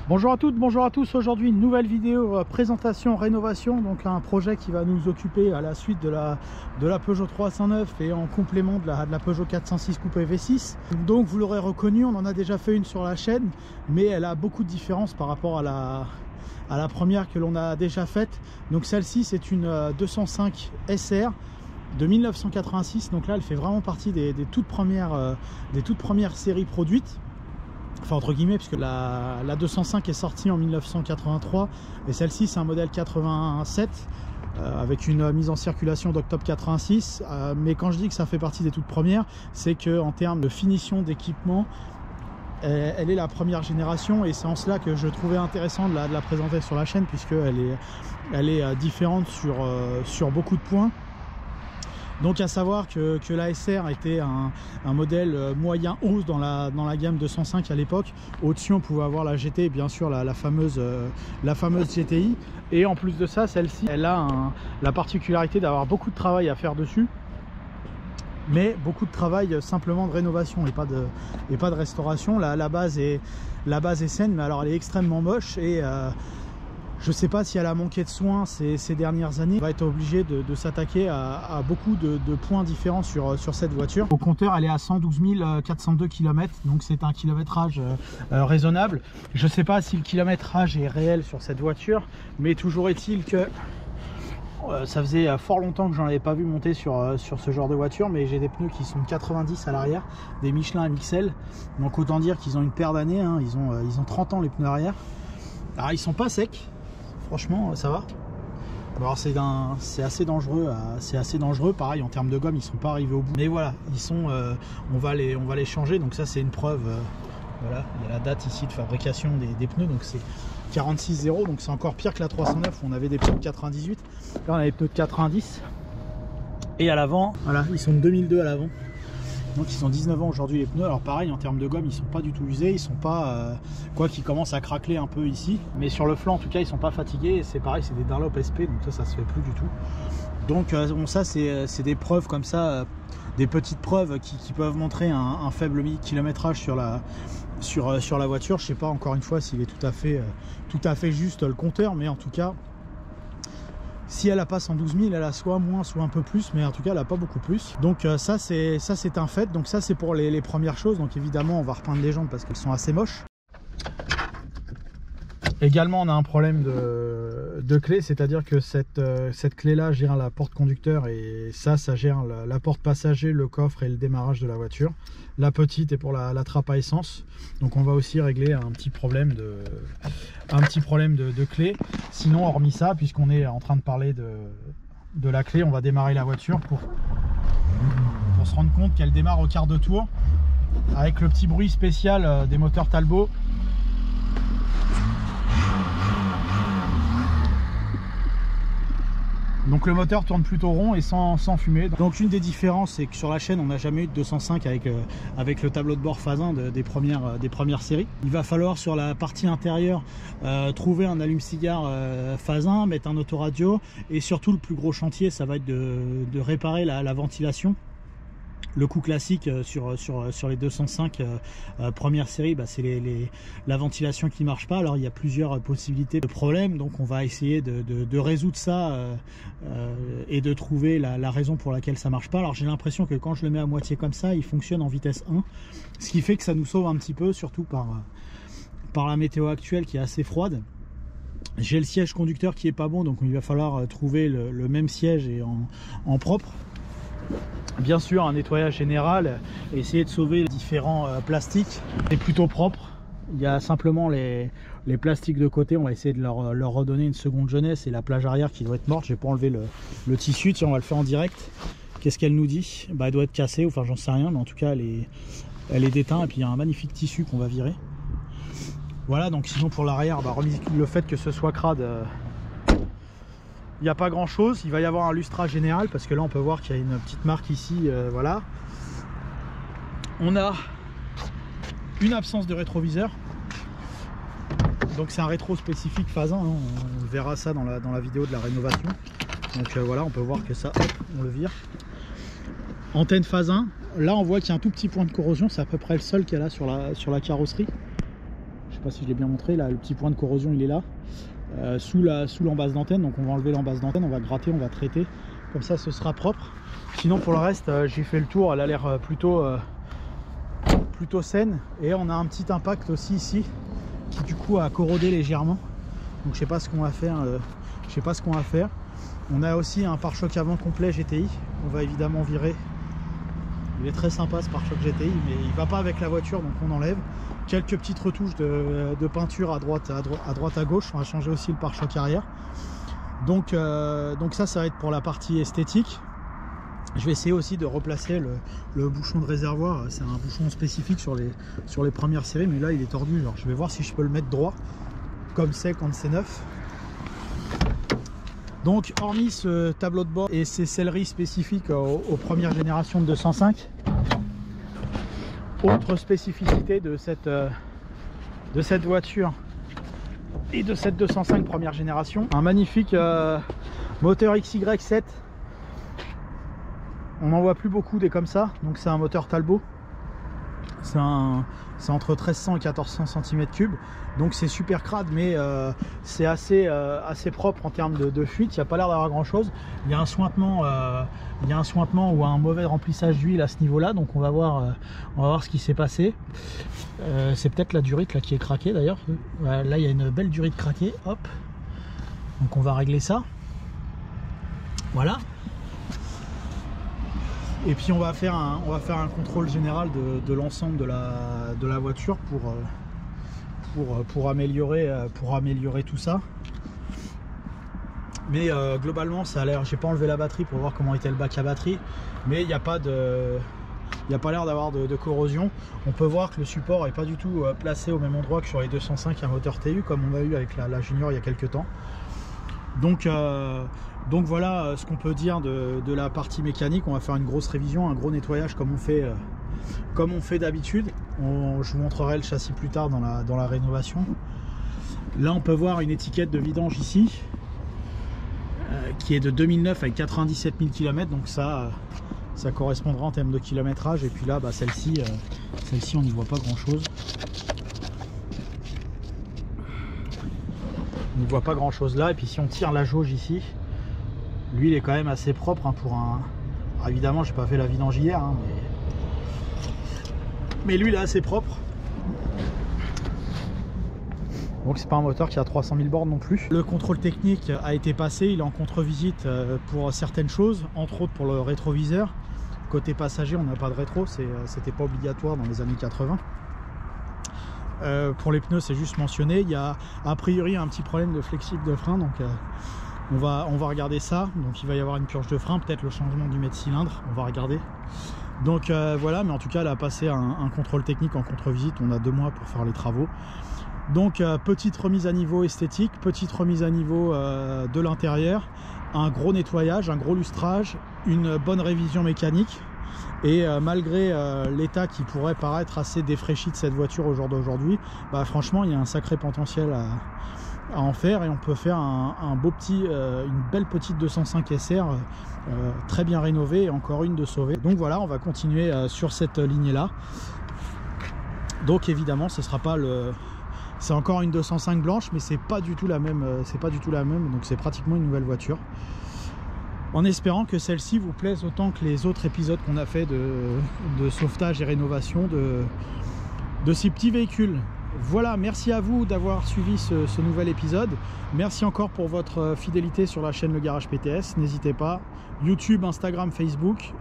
Bonjour à toutes, bonjour à tous. Aujourd'hui une nouvelle vidéo présentation rénovation, donc un projet qui va nous occuper à la suite de la Peugeot 309 et en complément de la Peugeot 406 Coupé V6. Donc vous l'aurez reconnu, on en a déjà fait une sur la chaîne, mais elle a beaucoup de différences par rapport à la première que l'on a déjà faite. Donc celle-ci c'est une 205 SR de 1986, donc là elle fait vraiment partie des toutes premières séries produites. Enfin entre guillemets, puisque la 205 est sortie en 1983 et celle-ci c'est un modèle 87 avec une mise en circulation d'octobre 86, mais quand je dis que ça fait partie des toutes premières, c'est que en termes de finition d'équipement, elle est la première génération, et c'est en cela que je trouvais intéressant de la présenter sur la chaîne, puisqu'elle est différente sur beaucoup de points. Donc à savoir que la SR était un modèle moyen hausse dans la gamme 205 à l'époque. Au-dessus on pouvait avoir la GT et bien sûr la fameuse GTI. Et en plus de ça, celle-ci elle a la particularité d'avoir beaucoup de travail à faire dessus. Mais beaucoup de travail simplement de rénovation et pas de restauration. La base est saine, mais alors elle est extrêmement moche, et je ne sais pas si elle a manqué de soins ces dernières années. On va être obligé de s'attaquer à beaucoup de points différents sur cette voiture. Au compteur, elle est à 112 402 km, donc c'est un kilométrage raisonnable. Je ne sais pas si le kilométrage est réel sur cette voiture, mais toujours est-il que ça faisait fort longtemps que j'en avais pas vu monter sur ce genre de voiture, mais j'ai des pneus qui sont 90 à l'arrière, des Michelin MXL, donc autant dire qu'ils ont une paire d'années, hein. Ils ont 30 ans les pneus arrière. Alors ils sont pas secs, franchement ça va. Alors c'est assez dangereux, pareil en termes de gomme ils sont pas arrivés au bout, mais voilà, ils sont on va les changer, donc ça c'est une preuve. Voilà, il y a la date ici de fabrication des pneus, donc c'est 46,0, donc c'est encore pire que la 309 où on avait des pneus de 98. Là on a des pneus de 90, et à l'avant, voilà, ils sont de 2002 à l'avant. Donc ils ont 19 ans aujourd'hui les pneus. Alors pareil en termes de gomme, ils sont pas du tout usés, ils sont pas quoi qu'ils commencent à craqueler un peu ici, mais sur le flanc en tout cas ils sont pas fatigués. Et c'est pareil, c'est des Dunlop SP, donc ça se fait plus du tout. Donc bon, ça c'est des preuves comme ça, des petites preuves qui peuvent montrer un faible kilométrage sur la voiture. Je sais pas encore une fois s'il est tout à fait juste le compteur, mais en tout cas si elle a pas 112 000, elle a soit moins, soit un peu plus, mais en tout cas elle a pas beaucoup plus. Donc ça c'est un fait. Donc ça c'est pour les premières choses. Donc évidemment on va repeindre les jantes parce qu'elles sont assez moches. Également on a un problème de clé, c'est-à-dire que cette clé là gère la porte conducteur, et ça gère la porte passager, le coffre et le démarrage de la voiture. La petite est pour la trappe à essence. Donc on va aussi régler un petit problème de clé. Sinon hormis ça, puisqu'on est en train de parler de la clé, on va démarrer la voiture pour se rendre compte qu'elle démarre au quart de tour avec le petit bruit spécial des moteurs Talbot. Donc le moteur tourne plutôt rond et sans fumée. Donc une des différences, c'est que sur la chaîne on n'a jamais eu de 205 avec le tableau de bord phase 1 des premières séries. Il va falloir sur la partie intérieure trouver un allume-cigare phase 1, mettre un autoradio, et surtout le plus gros chantier ça va être de réparer la ventilation. Le coup classique sur les 205 première série, bah, c'est la ventilation qui marche pas. Alors il y a plusieurs possibilités de problèmes, donc on va essayer de résoudre ça et de trouver la raison pour laquelle ça marche pas. Alors j'ai l'impression que quand je le mets à moitié comme ça, il fonctionne en vitesse 1, ce qui fait que ça nous sauve un petit peu, surtout par la météo actuelle qui est assez froide. J'ai le siège conducteur qui est pas bon, donc il va falloir trouver le même siège et en propre. Bien sûr un nettoyage général, essayer de sauver les différents plastiques. C'est plutôt propre, il y a simplement les plastiques de côté, on va essayer de leur redonner une seconde jeunesse, et la plage arrière qui doit être morte. J'ai pas enlevé le tissu, tiens on va le faire en direct. Qu'est-ce qu'elle nous dit? Bah elle doit être cassée, enfin j'en sais rien, mais en tout cas elle est déteinte, et puis il y a un magnifique tissu qu'on va virer. Voilà, donc sinon pour l'arrière, bah, remis le fait que ce soit crade, il n'y a pas grand chose. Il va y avoir un lustrage général parce que là on peut voir qu'il y a une petite marque ici, voilà. On a une absence de rétroviseur, donc c'est un rétro spécifique phase 1, hein. On verra ça dans la vidéo de la rénovation. Donc voilà, on peut voir que ça, hop, on le vire. Antenne phase 1, là on voit qu'il y a un tout petit point de corrosion, c'est à peu près le seul qu'il y a là sur la carrosserie. sais pas si je l'ai bien montré, là le petit point de corrosion il est là, sous l'embase d'antenne. Donc on va enlever l'embase d'antenne, on va gratter, on va traiter, comme ça ce sera propre. Sinon pour le reste j'ai fait le tour, elle a l'air plutôt saine. Et on a un petit impact aussi ici qui du coup a corrodé légèrement, donc je sais pas ce qu'on va faire, On a aussi un pare-choc avant complet GTI, on va évidemment virer. Il est très sympa ce pare-choc GTI, mais il va pas avec la voiture, donc on enlève. Quelques petites retouches de peinture à droite à gauche. On va changer aussi le pare-choc arrière. Donc ça va être pour la partie esthétique. Je vais essayer aussi de replacer le bouchon de réservoir. C'est un bouchon spécifique sur les premières séries, mais là il est tordu. Alors, je vais voir si je peux le mettre droit, comme c'est quand c'est neuf. Donc hormis ce tableau de bord et ces selleries spécifiques aux premières générations de 205, autre spécificité de cette voiture et de cette 205 première génération, un magnifique moteur XY7. On n'en voit plus beaucoup des comme ça, donc c'est un moteur Talbot. C'est entre 1300 et 1400 cm3, donc c'est super crade, mais c'est assez propre en termes de fuite. Il n'y a pas l'air d'avoir grand chose. Il y a un sointement ou un mauvais remplissage d'huile à ce niveau là, donc on va voir ce qui s'est passé. C'est peut-être la durite là qui est craquée d'ailleurs. Là il y a une belle durite craquée, hop, donc on va régler ça, voilà. Et puis on va faire un contrôle général de l'ensemble de la voiture pour améliorer tout ça. Mais globalement ça a l'air, j'ai pas enlevé la batterie pour voir comment était le bac à batterie, mais il n'y a pas l'air d'avoir de corrosion. On peut voir que le support n'est pas du tout placé au même endroit que sur les 205 à moteur TU comme on a eu avec la Junior il y a quelques temps. Donc voilà ce qu'on peut dire de la partie mécanique. On va faire une grosse révision, un gros nettoyage comme on fait d'habitude. Je vous montrerai le châssis plus tard dans la rénovation. Là on peut voir une étiquette de vidange ici qui est de 2009 avec 97 000 km, donc ça correspondra en termes de kilométrage. Et puis là bah, celle-ci on n'y voit pas grand chose. On n'y voit pas grand chose là. Et puis si on tire la jauge ici, lui il est quand même assez propre hein, pour un... Alors, évidemment j'ai pas fait la vidange hier hein, mais lui il est assez propre. Donc c'est pas un moteur qui a 300 000 bornes non plus. Le contrôle technique a été passé, il est en contre-visite pour certaines choses, entre autres pour le rétroviseur. Côté passager on n'a pas de rétro, c'était pas obligatoire dans les années 80. Pour les pneus c'est juste mentionné. Il y a a priori un petit problème de flexible de frein, donc on va regarder ça. Donc il va y avoir une purge de frein, peut-être le changement du mètre-cylindre, on va regarder. Donc voilà, mais en tout cas elle a passé un contrôle technique en contre-visite. On a 2 mois pour faire les travaux. Donc petite remise à niveau esthétique, petite remise à niveau de l'intérieur, un gros nettoyage, un gros lustrage, une bonne révision mécanique. Et malgré l'état qui pourrait paraître assez défraîchi de cette voiture au jour d'aujourd'hui, bah, franchement il y a un sacré potentiel à en faire, et on peut faire une belle petite 205 SR très bien rénovée, et encore une de sauvée. Donc voilà, on va continuer sur cette lignée là. Donc évidemment ce sera pas c'est encore une 205 blanche, mais c'est pas du tout la même, donc c'est pratiquement une nouvelle voiture. En espérant que celle-ci vous plaise autant que les autres épisodes qu'on a fait de sauvetage et rénovation de ces petits véhicules. Voilà, merci à vous d'avoir suivi ce nouvel épisode. Merci encore pour votre fidélité sur la chaîne Le Garage PTS. N'hésitez pas, YouTube, Instagram, Facebook,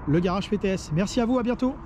Le Garage PTS. Merci à vous, à bientôt.